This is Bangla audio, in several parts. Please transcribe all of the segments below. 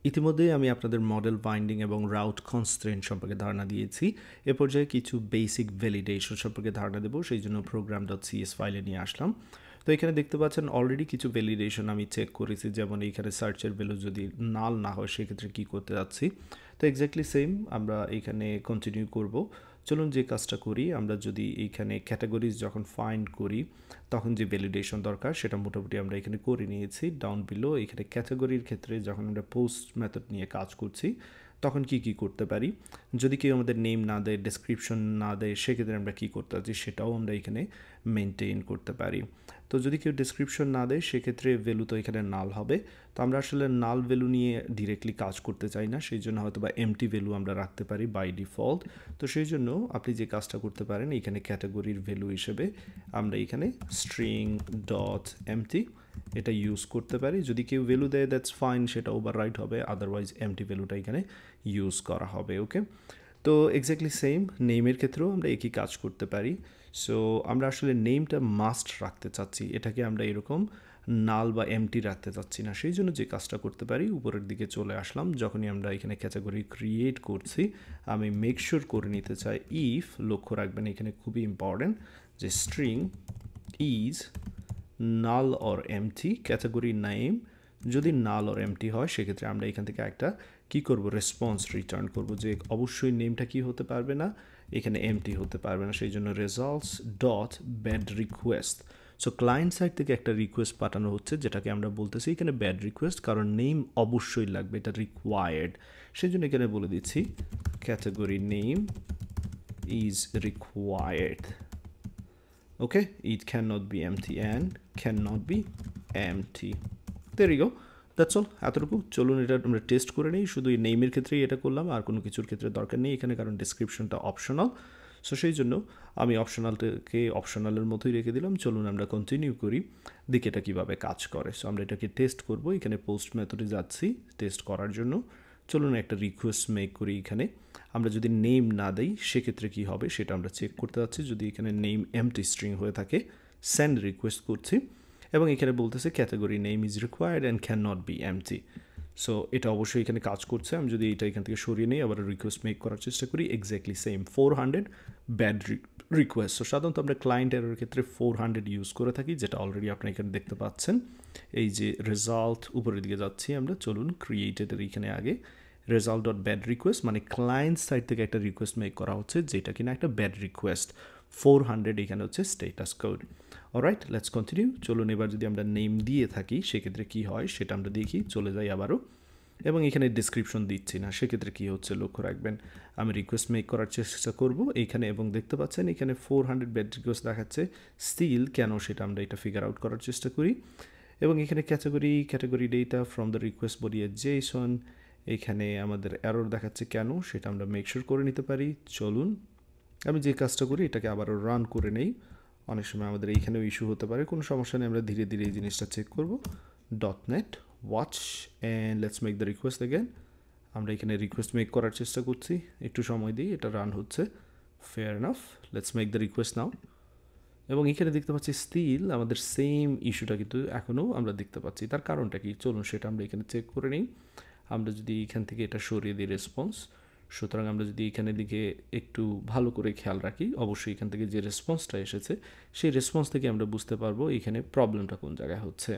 ইতিমধ্যেই আমি আপনাদের মডেল বাইন্ডিং এবং রাউট কনস্ট্রেন্ট সম্পর্কে ধারণা দিয়েছি। এ পর্যায়ে কিছু বেসিক ভ্যালিডেশন সম্পর্কে ধারণা দেবো, সেই জন্য program.cs ফাইলে নিয়ে আসলাম। তো এখানে দেখতে পাচ্ছেন অলরেডি কিছু ভ্যালিডেশন আমি চেক করেছি, যেমন এইখানে সার্চের ভ্যালু যদি নাল না হয় সেক্ষেত্রে কী করতে যাচ্ছি। তো এক্স্যাক্টলি সেম আমরা এখানে কন্টিনিউ করব। চলুন যে কাজটা করি, আমরা যদি এইখানে ক্যাটাগরিজ যখন ফাইন্ড করি তখন যে ভ্যালিডেশন দরকার সেটা মোটামুটি আমরা এখানে করে নিয়েছি। ডাউন বিলো এখানে ক্যাটাগরির ক্ষেত্রে যখন আমরা পোস্ট মেথড নিয়ে কাজ করছি তখন কি করতে পারি, যদি কেউ আমাদের নেম না দেয়, ডেসক্রিপশন না দেয়, সেক্ষেত্রে আমরা কী করতে পারছি সেটাও আমরা এখানে মেনটেন করতে পারি। তো যদি কেউ ডেসক্রিপশন না দেয় সেক্ষেত্রে ভ্যালু তো এখানে নাল হবে। তো আমরা আসলে নাল ভ্যালু নিয়ে ডিরেক্টলি কাজ করতে চাই না, সেই জন্য হয়তো বা এমটি ভ্যালু আমরা রাখতে পারি বাই ডিফল্ট। তো সেই জন্য আপনি যে কাজটা করতে পারেন, এখানে ক্যাটাগরির ভ্যালু হিসেবে আমরা এখানে স্ট্রিং ডট এমটি এটা ইউজ করতে পারি। যদি কেউ ভ্যালু দেয় দ্যাটস ফাইন, সেটা ওভাররাইট হবে, আদারওয়াইজ এমটি ভ্যালুটা এখানে ইউজ করা হবে। ওকে, তো এক্স্যাক্টলি সেম নেমের ক্ষেত্রেও আমরা একই কাজ করতে পারি। সো আমরা আসলে নেমটা মাস্ট রাখতে চাচ্ছি, এটাকে আমরা এরকম নাল বা এমটি রাখতে চাচ্ছি না। সেই জন্য যে কাজটা করতে পারি, উপরের দিকে চলে আসলাম, যখনই আমরা এখানে ক্যাটাগরি ক্রিয়েট করছি আমি মেক শিওর করে নিতে চাই ইফ, লক্ষ্য রাখবেন এখানে খুবই ইম্পর্টেন্ট, যে string is null or empty category name যদি নাল অর এমটি হয় সেক্ষেত্রে আমরা এখান থেকে একটা কি করব, রেসপন্স রিটার্ন করব, যে অবশ্যই নেমটা কি হতে পারবে না, এখানে এমটি হতে পারবে না। সেই জন্য results dot bad request. So client side থেকে একটা রিকোয়েস্ট পাঠানো হচ্ছে, যেটাকে আমরা বলতেছি এখানে ব্যাড রিকোয়েস্ট, কারণ নেম অবশ্যই লাগবে, এটা রিকোয়ার্ড। সেই জন্য এখানে বলে দিচ্ছি category name is required. Okay, it cannot be empty and cannot be empty. There you go, that's all, এতটুকু। চলুন এটা আমরা টেস্ট করে নিই। শুধু এই নেমের ক্ষেত্রেই এটা করলাম, আর কোনো কিছুর ক্ষেত্রে দরকার নেই এখানে, কারণ ডিসক্রিপশনটা অপশনাল। সো সেই জন্য আমি অপশনালটাকে অপশনালের মতোই রেখে দিলাম। চলুন আমরা কন্টিনিউ করি, দেখি এটা কীভাবে কাজ করে। সো আমরা এটাকে টেস্ট করব, এখানে পোস্ট মেথডে যাচ্ছি টেস্ট করার জন্য। চলুন একটা রিকোয়েস্ট মেক করি। এখানে আমরা যদি নেম না দেই সেক্ষেত্রে কী হবে সেটা আমরা চেক করতে যাচ্ছি। যদি এখানে নেম এমটি স্ট্রিং হয়ে থাকে, সেন্ড রিকোয়েস্ট করছি এবং এখানে বলতেছে category name is required and can not be empty. So এটা অবশ্যই এখানে কাজ করছে। আমি যদি এটা এখান থেকে সরিয়ে নিই, আবার রিকোয়েস্ট মেক করার চেষ্টা করি, exactly same 400 bad request. So সাধারণত আমরা ক্লায়েন্ট এরর ক্ষেত্রে 400 ইউজ করে থাকি, যেটা অলরেডি আপনি এখানে দেখতে পাচ্ছেন। এই যে রেজাল্ট উপরের দিকে যাচ্ছি আমরা, চলুন ক্রিয়েটেডের এখানে আগে রেজাল্ট ডট ব্যাড রিকোয়েস্ট, মানে ক্লায়েন্ট সাইড থেকে একটা রিকোয়েস্ট মেক করা হচ্ছে যেটা কিনা একটা ব্যাড রিকোয়েস্ট। 400 এখানে হচ্ছে status code. Alright, let's continue. চলুন এবার যদি আমরা নেম দিয়ে থাকি সেক্ষেত্রে কী হয় সেটা আমরা দেখি। চলে যাই আবারও, এবং এখানে ডিসক্রিপশন দিচ্ছি না, সেক্ষেত্রে কী হচ্ছে লক্ষ্য রাখবেন। আমি রিকোয়েস্ট মেক করার চেষ্টা করব এইখানে, এবং দেখতে পাচ্ছেন এখানে 400 ব্যাড রিকোয়েস্ট দেখাচ্ছে। স্টিল কেন সেটা আমরা এটা ফিগার আউট করার চেষ্টা করি। এবং এখানে category data from the request body at Jason, এখানে আমাদের এরর দেখাচ্ছে কেন সেটা আমরা মেক শিওর করে নিতে পারি। চলুন আমি যে কাজটা করি এটাকে আবারও রান করে নেই। অনেক সময় আমাদের এইখানেও ইস্যু হতে পারে, কোনো সমস্যা নেই, আমরা ধীরে ধীরে এই জিনিসটা চেক করব। .NET watch and let's make the request again. আমরা এখানে রিকোয়েস্ট মেক করার চেষ্টা করছি, একটু সময় দিই, এটা রান হচ্ছে। Fair enough, let's make the request now. এবং এখানে দেখতে পাচ্ছি স্টিল আমাদের সেম ইস্যুটা কিন্তু এখনও আমরা দেখতে পাচ্ছি। তার কারণটা কি, চলুন সেটা আমরা এখানে চেক করে নিই। আমরা যদি এখান থেকে এটা সরিয়ে দিই রেসপন্স, সুতরাং আমরা যদি এখানের দিকে একটু ভালো করে খেয়াল রাখি, অবশ্যই এখান থেকে যে রেসপন্সটা এসেছে সেই রেসপন্স থেকে আমরা বুঝতে পারবো এখানে প্রবলেমটা কোন জায়গায় হচ্ছে।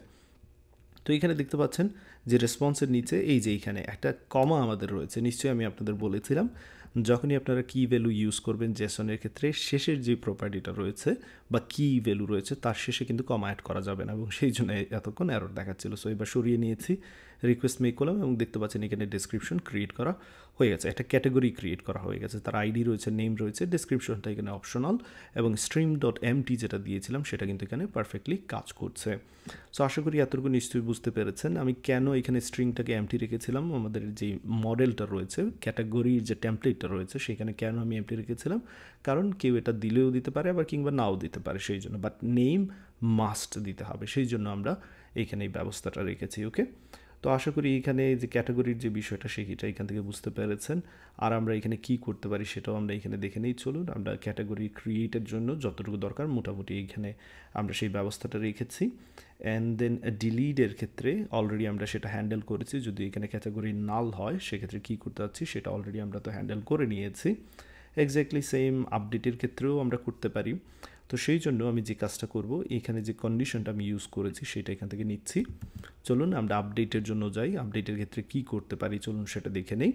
তো এখানে দেখতে পাচ্ছেন যে রেসপন্সের নিচে এই যে এখানে একটা কমা আমাদের রয়েছে। নিশ্চয়ই আমি আপনাদের বলেছিলাম যখনই আপনারা কি ভ্যালু ইউজ করবেন জেসনের ক্ষেত্রে, শেষের যে প্রপার্টিটা রয়েছে বা কি ভ্যালু রয়েছে তার শেষে কিন্তু কমা অ্যাড করা যাবে না, এবং সেই জন্য এতক্ষণ এরর দেখাচ্ছিল। সো এবার সরিয়ে নিয়েছি, রিকোয়েস্ট মেক করলাম এবং দেখতে পাচ্ছেন এখানে ডেসক্রিপশন ক্রিয়েট করা হয়ে গেছে, একটা ক্যাটাগরি ক্রিয়েট করা হয়ে গেছে, তার আইডি রয়েছে, নেম রয়েছে, ডেসক্রিপশনটা এখানে অপশনাল, এবং স্ট্রিম ডট এমটি যেটা দিয়েছিলাম সেটা কিন্তু এখানে পারফেক্টলি কাজ করছে। সো আশা করি এতটুকু নিশ্চয়ই বুঝতে পেরেছেন আমি কেন এখানে স্ট্রিংটাকে এমটি রেখেছিলাম। আমাদের যে মডেলটা রয়েছে, ক্যাটাগরির যে টেমপ্লেটটা রয়েছে সেখানে কেন আমি এমটি রেখেছিলাম, কারণ কেউ এটা দিলেও দিতে পারে আবার কিংবা নাও দিতে পারে, সেই জন্য। বাট নেম মাস্ট দিতে হবে, সেই জন্য আমরা এখানে এই ব্যবস্থাটা রেখেছি। ওকে, তো তো আশা করি এখানে যে ক্যাটাগরির যে বিষয়টা সেটা এখান থেকে বুঝতে পেরেছেন। আর আমরা এখানে কি করতে পারি সেটাও আমরা এখানে দেখে নিই। চলুন, আমরা ক্যাটাগরি ক্রিয়েটের জন্য যতটুকু দরকার মোটামুটি এখানে আমরা সেই ব্যবস্থাটা রেখেছি। অ্যান্ড দেন ডিলিটের ক্ষেত্রে অলরেডি আমরা সেটা হ্যান্ডেল করেছি। যদি এখানে ক্যাটাগরি নাল হয় সেক্ষেত্রে কী করতে যাচ্ছি সেটা অলরেডি আমরা তো হ্যান্ডেল করে নিয়েছি। এক্স্যাক্টলি সেম আপডেটের ক্ষেত্রেও আমরা করতে পারি। তো সেই জন্য আমি যে কাজটা করব, এখানে যে কন্ডিশনটা আমি ইউজ করেছি সেটা এখান থেকে নিচ্ছি। চলুন আমরা আপডেটের জন্য যাই। আপডেটের ক্ষেত্রে কি করতে পারি চলুন সেটা দেখে নেই।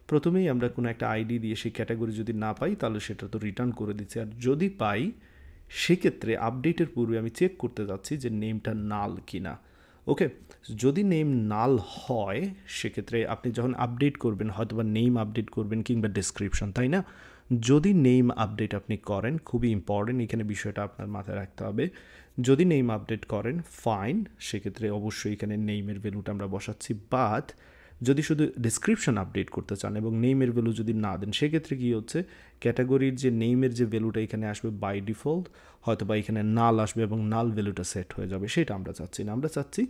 প্রথমেই আমরা কোনো একটা আইডি দিয়ে সেই ক্যাটাগরি যদি না পাই তাহলে সেটা তো রিটার্ন করে দিচ্ছি, আর যদি পাই সেক্ষেত্রে আপডেটের পূর্বে আমি চেক করতে যাচ্ছি যে নেমটা নাল কি না। ওকে, যদি নেম নাল হয় সেক্ষেত্রে আপনি যখন আপডেট করবেন হয়তো বা নেম আপডেট করবেন কিংবা ডেসক্রিপশন, তাই না? যদি নেম আপডেট আপনি করেন, খুবই ইম্পর্টেন্ট এখানে বিষয়টা আপনার মাথায় রাখতে হবে। যদি নেম আপডেট করেন ফাইন, সেক্ষেত্রে অবশ্যই এখানে নেইমের ভ্যালুটা আমরা বসাচ্ছি। বাট যদি শুধু ডেসক্রিপশন আপডেট করতে চান এবং নেইমের ভ্যালু যদি না দেন সেক্ষেত্রে কী হচ্ছে, ক্যাটাগরির যে নেইমের যে ভ্যালুটা এখানে আসবে বাই ডিফল্ট হয়তো বা এখানে নাল আসবে এবং নাল ভ্যালুটা সেট হয়ে যাবে। সেটা আমরা চাচ্ছি না। আমরা চাচ্ছি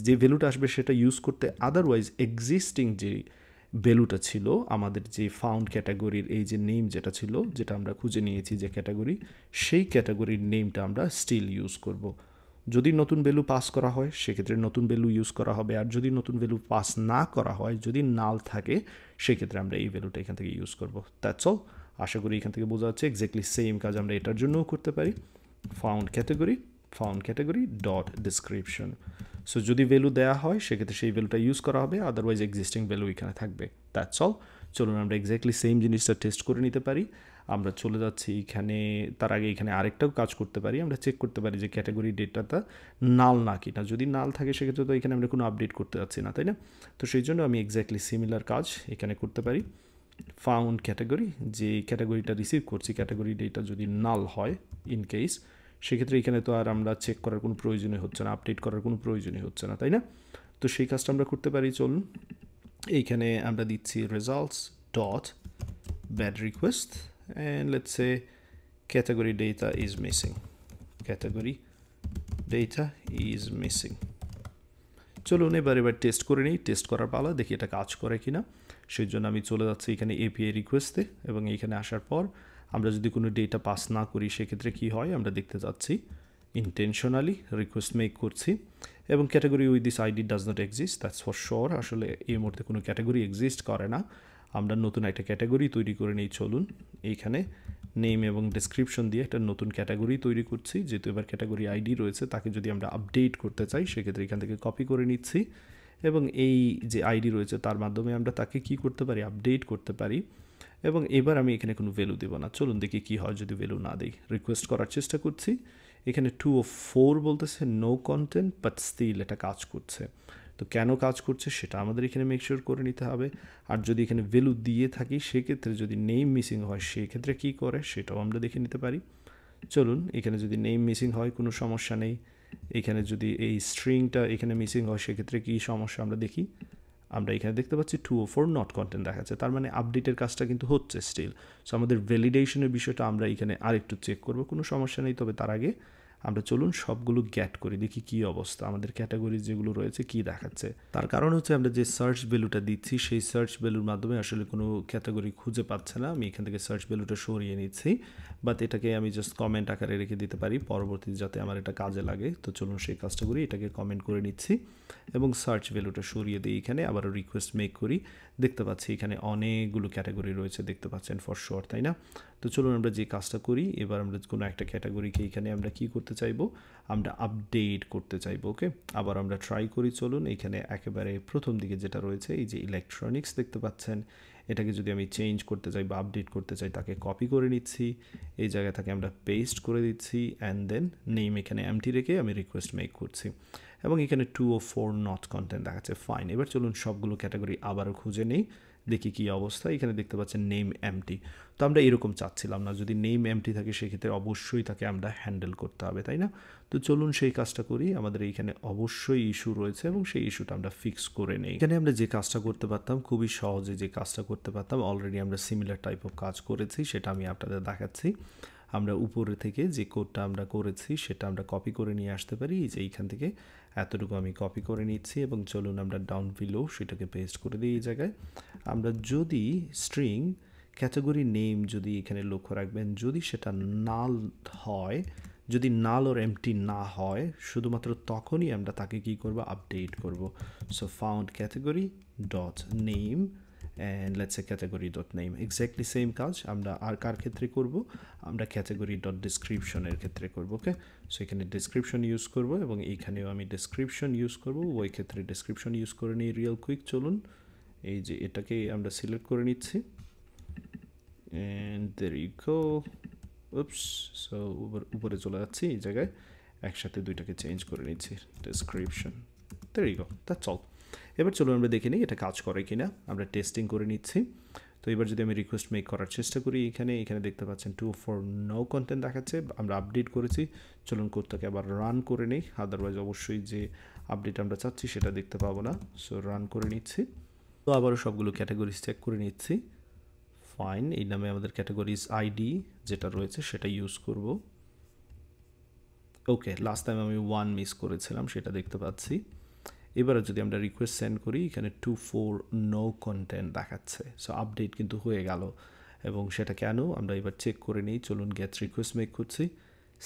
যে ভ্যালুটা আসবে সেটা ইউজ করতে। আদারওয়াইজ এক্সিস্টিং যে ভ্যালুটা ছিল আমাদের যে ফাউন্ড ক্যাটাগরির এই যে নেম যেটা ছিল, যেটা আমরা খুঁজে নিয়েছি যে ক্যাটাগরি, সেই ক্যাটাগরির নেমটা আমরা স্টিল ইউজ করব। যদি নতুন ভ্যালু পাস করা হয় সেক্ষেত্রে নতুন ভ্যালু ইউজ করা হবে, আর যদি নতুন ভ্যালু পাস না করা হয়, যদি নাল থাকে সেক্ষেত্রে আমরা এই ভ্যালুটা এখান থেকে ইউজ করব। That's all. আশা করি এখান থেকে বোঝা যাচ্ছে। এক্স্যাক্টলি সেম কাজ আমরা এটার জন্যও করতে পারি। Found category dot description. So যদি ভ্যালু দেওয়া হয় সেক্ষেত্রে সেই ভ্যালুটা ইউজ করা হবে, আদারওয়াইজ এক্সিস্টিং ভ্যালু এখানে থাকবে। That's all. চলুন আমরা এক্স্যাক্টলি সেম জিনিসটা টেস্ট করে নিতে পারি। আমরা চলে যাচ্ছি এখানে, তার আগে এখানে আরেকটাও কাজ করতে পারি। আমরা চেক করতে পারি যে ক্যাটাগরি ডেটাটা নাল না কি না। যদি নাল থাকে সেক্ষেত্রে তো এখানে আমরা কোনো আপডেট করতে যাচ্ছি না, তাই না? তো সেই জন্য আমি এক্স্যাক্টলি সিমিলার কাজ এখানে করতে পারি। ফাউন্ড ক্যাটাগরি, যে ক্যাটাগরিটা রিসিভ করছি ক্যাটাগরি ডেটা যদি নাল হয় ইন কেস, সেক্ষেত্রে এখানে তো আর আমরা চেক করার কোনো প্রয়োজনই হচ্ছে না, আপডেট করার কোনো প্রয়োজনই হচ্ছে না, তাই না? তো সেই কাজটা আমরা করতে পারি। চলুন এইখানে আমরা দিচ্ছি results dot bad request and let's say category data is missing. চলুন এবার টেস্ট করে নিই। টেস্ট করার পালা, দেখি এটা কাজ করে কিনা। সেই জন্য আমি চলে যাচ্ছি এখানে এপিআই রিকোয়েস্টে এবং এইখানে আসার পর আমরা যদি কোনো ডেটা পাস না করি সেক্ষেত্রে কী হয় আমরা দেখতে যাচ্ছি। ইন্টেনশনালি রিকোয়েস্ট মেক করছি এবং category with this ID does not exist, that's for sure. আসলে এই মুহূর্তে কোনো ক্যাটাগরি এক্সিস্ট করে না। আমরা নতুন একটা ক্যাটাগরি তৈরি করে নিই। চলুন এইখানে নেম এবং ডেসক্রিপশন দিয়ে একটা নতুন ক্যাটাগরি তৈরি করছি। যেহেতু এবার ক্যাটাগরি আইডি রয়েছে, তাকে যদি আমরা আপডেট করতে চাই সেক্ষেত্রে এখান থেকে কপি করে নিচ্ছি এবং এই যে আইডি রয়েছে তার মাধ্যমে আমরা তাকে কি করতে পারি, আপডেট করতে পারি। এবং এবার আমি এখানে কোনো ভ্যালু দেবো না। চলুন দেখি কী হয় যদি ভ্যালু না দিই। রিকোয়েস্ট করার চেষ্টা করছি, এখানে 2 of 4 বলতেছে নো কন্টেন্ট, বাট স্টিল এটা কাজ করছে। তো কেন কাজ করছে সেটা আমাদের এখানে মেকশিওর করে নিতে হবে। আর যদি এখানে ভ্যালু দিয়ে থাকি সেক্ষেত্রে যদি নেম মিসিং হয় সেক্ষেত্রে কী করে সেটাও আমরা দেখে নিতে পারি। চলুন এখানে যদি নেম মিসিং হয় কোনো সমস্যা নেই। এখানে যদি এই স্ট্রিংটা এখানে মিসিং হয় সেক্ষেত্রে কী সমস্যা আমরা দেখি। আমরা এখানে দেখতে পাচ্ছি 2 of 4 নট কন্টেন্ট দেখাচ্ছে, তার মানে আপডেটের কাজটা কিন্তু হচ্ছে স্টিল। সো আমাদের ভ্যালিডেশনের বিষয়টা আমরা এখানে আরেকটু চেক করব, কোনো সমস্যা নেই। তবে তার আগে আমরা চলুন সবগুলো গ্যাট করি, দেখি কী অবস্থা, আমাদের ক্যাটাগরি যেগুলো রয়েছে কী দেখাচ্ছে। তার কারণ হচ্ছে আমরা যে সার্চ ভ্যালুটা দিচ্ছি সেই সার্চ ভ্যালুর মাধ্যমে আসলে কোনো ক্যাটাগরি খুঁজে পাচ্ছে না। আমি এখান থেকে সার্চ ভ্যালুটা সরিয়ে নিচ্ছি, বাট এটাকে আমি জাস্ট কমেন্ট আকারে রেখে দিতে পারি পরবর্তীতে যাতে আমার এটা কাজে লাগে। তো চলুন সেই কাজটা করি, এটাকে কমেন্ট করে নিচ্ছি এবং সার্চ ভ্যালুটা সরিয়ে দিই। এখানে আবারও রিকোয়েস্ট মেক করি, দেখতে পাচ্ছি এখানে অনেকগুলো ক্যাটাগরি রয়েছে, দেখতে পাচ্ছেন ফর শিওর, তাই না? তো চলুন আমরা যে কাজটা করি, এবার আমরা কোনো একটা ক্যাটাগরিকে এখানে আমরা কি করতে চাইবো, আমরা আপডেট করতে চাইবো। ওকে, আবার আমরা ট্রাই করি। চলুন এখানে একেবারে প্রথম দিকে যেটা রয়েছে এই যে ইলেকট্রনিক্স দেখতে পাচ্ছেন, এটাকে যদি আমি চেঞ্জ করতে চাই বা আপডেট করতে চাই তাকে কপি করে নিচ্ছি, এই জায়গা থেকে আমরা পেস্ট করে দিচ্ছি অ্যান্ড দেন নেম এখানে এমটি রেখে আমি রিকোয়েস্ট মেক করছি এবং এখানে 2 of 4 নট কন্টেন্ট দেখাচ্ছে। ফাইন, এবার চলুন সবগুলো ক্যাটাগরি আবারও খুঁজে নেই, দেখি কী অবস্থা। এখানে দেখতে পাচ্ছেন নেম এমটি। তো আমরা এরকম চাচ্ছিলাম না, যদি নেম এমটি থাকে সেক্ষেত্রে অবশ্যই তাকে আমরা হ্যান্ডেল করতে হবে, তাই না? তো চলুন সেই কাজটা করি। আমাদের এইখানে অবশ্যই ইস্যু রয়েছে এবং সেই ইস্যুটা আমরা ফিক্স করে নেই। এখানে আমরা যে কাজটা করতে পারতাম, খুবই সহজে যে কাজটা করতে পারতাম, অলরেডি আমরা সিমিলার টাইপ অফ কাজ করেছি, সেটা আমি আপনাদের দেখাচ্ছি। আমরা উপরে থেকে যে কোডটা আমরা করেছি সেটা আমরা কপি করে নিয়ে আসতে পারি। এই যে এইখান থেকে এতটুকু আমি কপি করে নিচ্ছি এবং চলুন আমরা ডাউন বিলো সেটাকে পেস্ট করে দিই এই জায়গায়। আমরা যদি স্ট্রিং ক্যাটাগরি নেম যদি এখানে লক্ষ্য রাখবেন, যদি সেটা নাল হয়, যদি নাল ওর এমটি না হয়, শুধুমাত্র তখনই আমরা তাকে কী করব, আপডেট করব। So found category dot name and let's A category dot name, exactly same কাজ আমরা আর কার ক্ষেত্রে করব, আমরা ক্যাটাগরি ডট ডিসক্রিপশনের ক্ষেত্রে করব। ওকে, সো এখানে ডিসক্রিপশন ইউজ করব এবং এইখানেও আমি ডিসক্রিপশন ইউজ করব, ওই ক্ষেত্রে ডিসক্রিপশন ইউজ করে নিই রিয়েল কুইক। চলুন এই যে এটাকে আমরা সিলেক্ট করে নিচ্ছি and there you go. Oops, so উপরে চলে যাচ্ছি এই জায়গায় একসাথে দুইটাকে চেঞ্জ করে নিচ্ছি, description. there you go, that's all. এবার চলুন আমরা দেখে নিই এটা কাজ করে কিনা, আমরা টেস্টিং করে নিচ্ছি। তো এবার যদি আমি রিকোয়েস্ট মেক করার চেষ্টা করি, এখানে দেখতে পাচ্ছেন 2 for no content দেখাচ্ছে, আমরা আপডেট করেছি। চলুন কোডটাকে আবার রান করে নিই, আদারওয়াইজ অবশ্যই যে আপডেট আমরা চাচ্ছি সেটা দেখতে পাবো না। সো রান করে নিচ্ছি। তো আবারও সবগুলো ক্যাটাগরিজ চেক করে নিচ্ছি। ফাইন, এই নামে আমাদের ক্যাটাগরিজ আইডি যেটা রয়েছে সেটা ইউজ করব। ওকে, লাস্ট টাইম আমি 1 মিস করেছিলাম সেটা দেখতে পাচ্ছি। এবারে যদি আমরা রিকোয়েস্ট সেন্ড করি, এখানে 2 for no content দেখাচ্ছে। সো আপডেট কিন্তু হয়ে গেল এবং সেটা কেন আমরা এবার চেক করে নিই। চলুন গেট রিকোয়েস্ট মেক করছি,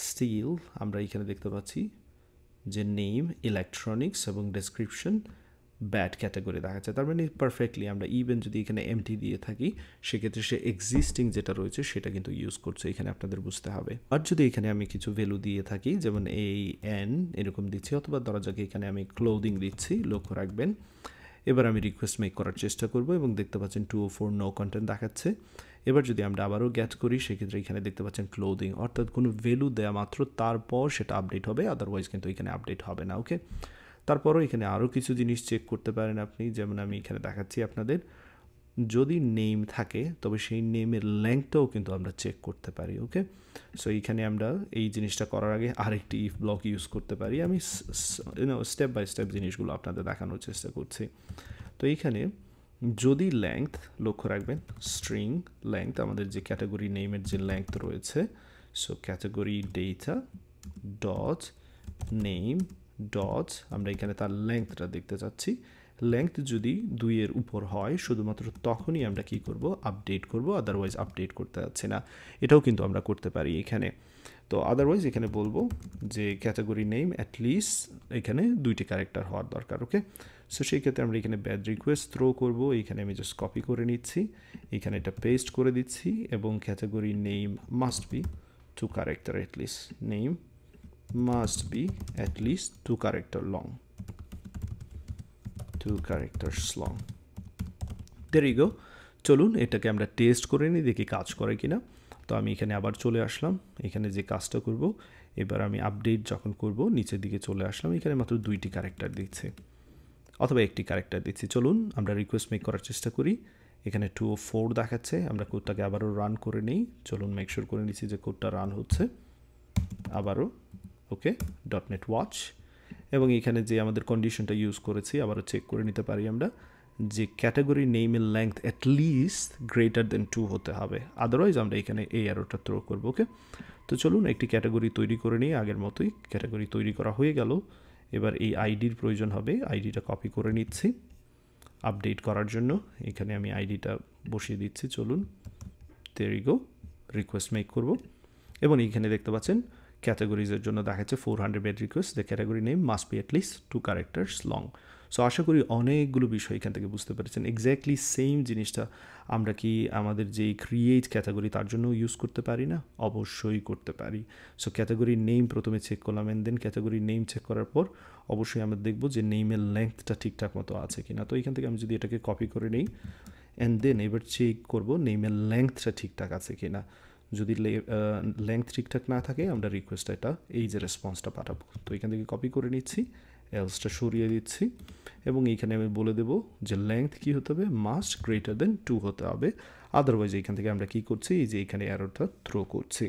স্টিল আমরা এখানে দেখতে পাচ্ছি যে নেম, ইলেকট্রনিক্স এবং ডেসক্রিপশন ব্যাড ক্যাটাগরি দেখাচ্ছে। তার মানে পারফেক্টলি আমরা ইভেন যদি এখানে এমটি দিয়ে থাকি সেক্ষেত্রে সে এক্সিস্টিং যেটা রয়েছে সেটা কিন্তু ইউজ করছে, এখানে আপনাদের বুঝতে হবে। আর যদি এখানে আমি কিছু ভ্যালু দিয়ে থাকি, যেমন এই এন এরকম দিচ্ছি, অথবা ধরা যাক এখানে আমি ক্লোদিং দিচ্ছি, লক্ষ্য রাখবেন। এবার আমি রিকোয়েস্ট মেক করার চেষ্টা করব এবং দেখতে পাচ্ছেন 2 for no content দেখাচ্ছে। এবার যদি আমরা আবারও গেট করি সেক্ষেত্রে এখানে দেখতে পাচ্ছেন ক্লোদিং, অর্থাৎ কোনো ভ্যালু দেওয়া মাত্র তারপর সেটা আপডেট হবে, আদারওয়াইজ কিন্তু এখানে আপডেট হবে না। ওকে, তারপরও এখানে আরও কিছু জিনিস চেক করতে পারেন আপনি, যেমন আমি এখানে দেখাচ্ছি আপনাদের, যদি নেম থাকে তবে সেই নেমের লেংথটাও কিন্তু আমরা চেক করতে পারি। ওকে, সো এইখানে আমরা এই জিনিসটা করার আগে আরেকটি ইফ ব্লক ইউজ করতে পারি। আমি স্টেপ বাই স্টেপ জিনিসগুলো আপনাদের দেখানোর চেষ্টা করছি। তো এইখানে যদি লেংথ, লক্ষ্য রাখবেন স্ট্রিং লেংথ, আমাদের যে ক্যাটাগরি নেমের যে লেংথ রয়েছে, so category data dot name dot, আমরা এখানে তার লেংথটা দেখতে চাচ্ছি। লেংথ যদি 2-এর উপর হয় শুধুমাত্র তখনই আমরা কি করব, আপডেট করব, আদারওয়াইজ আপডেট করতে যাচ্ছি না। এটাও কিন্তু আমরা করতে পারি এখানে। তো আদারওয়াইজ এখানে বলবো যে ক্যাটাগরি নেম অ্যাটলিস্ট এখানে 2টি ক্যারেক্টার হওয়ার দরকার। ওকে, সো সেই ক্ষেত্রে আমরা এখানে ব্যাড রিকোয়েস্ট থ্রো করব, এখানে আমি জাস্ট কপি করে নিচ্ছি, এখানে এটা পেস্ট করে দিচ্ছি এবং category name must B 2 character at least, name must be at least 2 characters long. There you go. চলুন এটাকে আমরা টেস্ট করে নিই, দেখি কাজ করে কিনা। তো আমি এখানে আবার চলে আসলাম, এখানে যে কাজটা করব, এবার আমি আপডেট যখন করব নিচের দিকে চলে আসলাম, এখানে মাত্র 2টি ক্যারেক্টার দিচ্ছে অথবা একটি ক্যারেক্টার দিচ্ছি। চলুন আমরা রিকোয়েস্ট মেক করার চেষ্টা করি, এখানে 2 4 দেখাচ্ছে, আমরা কোডটাকে আবারও রান করে নিই। চলুন মেক শিওর করে নিচ্ছি যে কোডটা রান হচ্ছে আবারও। ওকে, .NET ওয়াচ, এবং এখানে যে আমাদের কন্ডিশনটা ইউজ করেছি আবারও চেক করে নিতে পারি আমরা যে ক্যাটাগরি নেমের লেংথ অ্যাটলিস্ট গ্রেটার দেন 2 হতে হবে, আদারওয়াইজ আমরা এখানে এই অ্যারোটা থ্রো করবো। ওকে, তো চলুন একটি ক্যাটাগরি তৈরি করে নিই, আগের মতোই ক্যাটাগরি তৈরি করা হয়ে গেল। এবার এই আইডির প্রয়োজন হবে, আইডিটা কপি করে নিচ্ছি আপডেট করার জন্য, এখানে আমি আইডিটা বসিয়ে দিচ্ছি। চলুন there you go, request make করব এবং এইখানে দেখতে পাচ্ছেন ক্যাটাগরিজের জন্য দেখাচ্ছে 400 bad request, the category name must be at least 2 characters long. So আশা করি অনেকগুলো বিষয় এখান থেকে বুঝতে পেরেছেন। এক্স্যাক্টলি সেম জিনিসটা আমরা কি আমাদের যে ক্রিয়েট ক্যাটাগরি তার জন্য ইউজ করতে পারি না? অবশ্যই করতে পারি। সো ক্যাটাগরি নেম প্রথমে চেক করলাম, and then category name check করার পর অবশ্যই আমরা দেখব যে নেমের লেংথটা ঠিকঠাক মতো আছে কিনা। তো এখান থেকে আমি যদি এটাকে কপি করে নিই অ্যান্ড দেন এবার চেক করব নেমের লেংথটা ঠিকঠাক আছে কিনা। যদি লেংথ ঠিকঠাক না থাকে আমরা রিকোয়েস্ট এটা এই যে রেসপন্সটা পাঠাবো। তো এখান থেকে কপি করে নিচ্ছি এলসটা সরিয়ে দিচ্ছি এবং এইখানে আমি বলে দেব যে লেংথ কী হতে হবে, মাস্ট গ্রেটার দেন 2 হতে হবে। আদারওয়াইজ এইখান থেকে আমরা কী করছি, এই যে এখানে অ্যারোটা থ্রো করছি।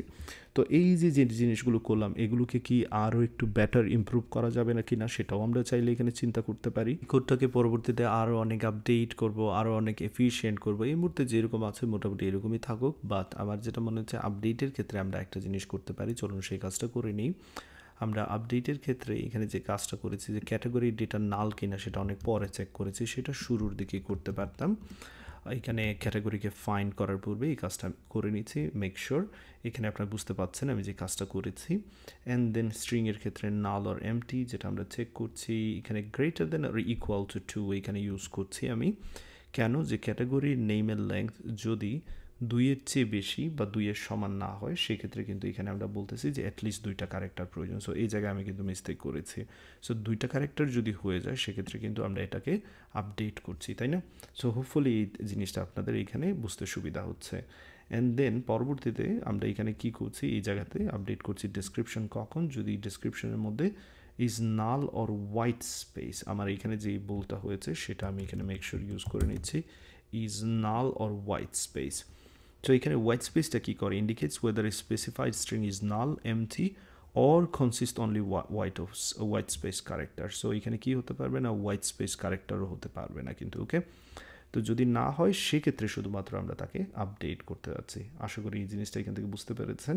তো এই যে জিনিসগুলো করলাম, এগুলোকে কি আরও একটু বেটার ইমপ্রুভ করা যাবে না কি না, সেটাও আমরা চাইলে এখানে চিন্তা করতে পারি। কোডটাকে পরবর্তীতে আরও অনেক আপডেট করব, আরও অনেক এফিশিয়েন্ট করব। এই মুহূর্তে যেরকম আছে মোটামুটি এরকমই থাকুক, বাট আমার যেটা মনে হচ্ছে আপডেটের ক্ষেত্রে আমরা একটা জিনিস করতে পারি। চলুন সেই কাজটা করে নিই। আমরা আপডেটের ক্ষেত্রে এখানে যে কাজটা করেছি, যে ক্যাটাগরি ডেটা নাল কিনা সেটা অনেক পরে চেক করেছি, সেটা শুরুর দিকে করতে পারতাম। এখানে ক্যাটাগরিকে ফাইন্ড করার পূর্বে এই কাজটা আমি করে নিচ্ছি। মেক শিওর এখানে আপনারা বুঝতে পারছেন আমি যে কাজটা করেছি। অ্যান্ড দেন স্ট্রিংয়ের ক্ষেত্রে নাল অর এমটি যেটা আমরা চেক করছি, এখানে greater than or equal to 2 এখানে ইউজ করছি আমি। কেন, যে ক্যাটাগরির নেমের লেংথ যদি 2-এর চেয়ে বেশি বা 2-এর সমান না হয়, সেক্ষেত্রে কিন্তু এখানে আমরা বলতেছি যে অ্যাটলিস্ট 2টা ক্যারেক্টার প্রয়োজন। সো এই জায়গায় আমি কিন্তু মিস্টেক করেছি। সো 2টা ক্যারেক্টার যদি হয়ে যায় সেক্ষেত্রে কিন্তু আমরা এটাকে আপডেট করছি, তাই না? সো হোপফুলি এই জিনিসটা আপনাদের এইখানে বুঝতে সুবিধা হচ্ছে। অ্যান্ড দেন পরবর্তীতে আমরা এখানে কি করছি, এই জায়গাতে আপডেট করছি ডেসক্রিপশন কখন, যদি ডেসক্রিপশনের মধ্যে is null or white space, আমার এখানে যেই বলটা হয়েছে সেটা আমি এখানে মেক শিওর ইউজ করে নিচ্ছি, is null or white space. তো এখানে হোয়াইট স্পেসটা কী করে, indicates whether a specified string is null, empty or consist only white space character. So এখানে কী হতে পারবে না, হোয়াইট স্পেস ক্যারেক্টারও হতে পারবে না কিন্তু, ওকে। তো যদি না হয় সেক্ষেত্রে শুধুমাত্র আমরা তাকে আপডেট করতে যাচ্ছি। আশা করি এই জিনিসটা এখান থেকে বুঝতে পেরেছেন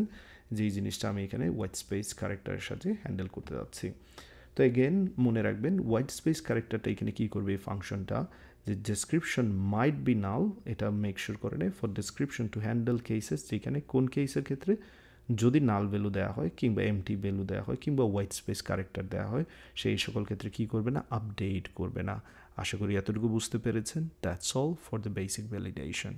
যে এই জিনিসটা আমি এখানে হোয়াইট স্পেস ক্যারেক্টারের সাথে হ্যান্ডেল করতে যাচ্ছি। তো এগেন মনে রাখবেন হোয়াইট স্পেস ক্যারেক্টারটা এখানে কী করবে, এই ফাংশনটা যে ডেসক্রিপশন মাইট বি নাল, এটা মেক শিওর করে নেয় for description to handle cases, যেখানে কোন কেসের ক্ষেত্রে যদি নাল ভ্যালু দেওয়া হয় কিংবা এমটি ভ্যালু দেওয়া হয় কিংবা হোয়াইট স্পেস ক্যারেক্টার দেওয়া হয়, সেই সকল ক্ষেত্রে কী করবে না, আপডেট করবে না। আশা করি এতটুকু বুঝতে পেরেছেন। That's all for the basic validation.